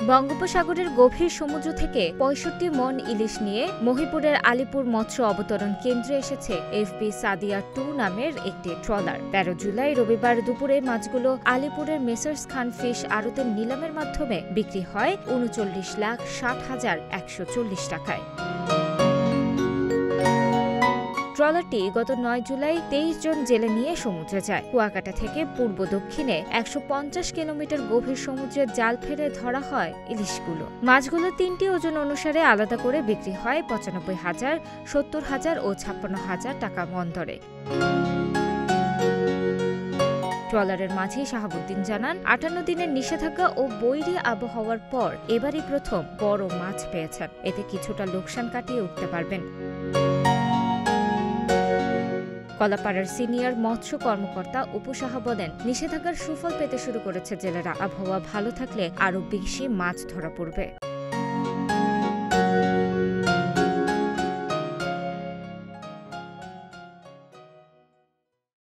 বঙ্গোপসাগরের গভীর সমুদ্র থেকে ৬৫ মন ইলিশ নিয়ে মহিপুরের আলিপুর মৎস্য অবতরণ কেন্দ্রে এসেছে এফবি সাদিয়া ২ নামের একটি ট্রলার। ১৩ জুলাই রবিবার দুপুরে মাছগুলো আলিপুরের মেসার্স খান ফিশ আড়তের নিলামের মাধ্যমে বিক্রি হয় ৩৯,৬০,১৪০ টাকায়। ট্রলারটি গত ৯ জুলাই ২৩ জন জেলে নিয়ে সমুদ্রে যায়। কুয়াকাটা থেকে পূর্ব দক্ষিণে ১৫০ কিলোমিটার গভীর সমুদ্রে জাল ফেলে ধরা হয় ইলিশগুলো। মাছগুলো ৩টি ওজন অনুসারে আলাদা করে বিক্রি হয় ৯৫,০০০, ৭০,০০০ ও ৫৬,০০০ টাকা মন দরে। ট্রলারের মাঝি শাহাবুদ্দিন জানান, ৫৮ দিনের নিষেধাজ্ঞা ও বৈরী আবহাওয়ার পর এবারই প্রথম বড় মাছ পেয়েছেন। এতে কিছুটা লোকসান কাটিয়ে উঠতে পারবেন। কলাপাড়ার সিনিয়র মৎস্য কর্মকর্তা অপু সাহা বলেন, নিষেধাজ্ঞার সুফল পেতে শুরু করেছে জেলেরা। আবহাওয়া ভালো থাকলে আরও বেশি মাছ ধরা পড়বে।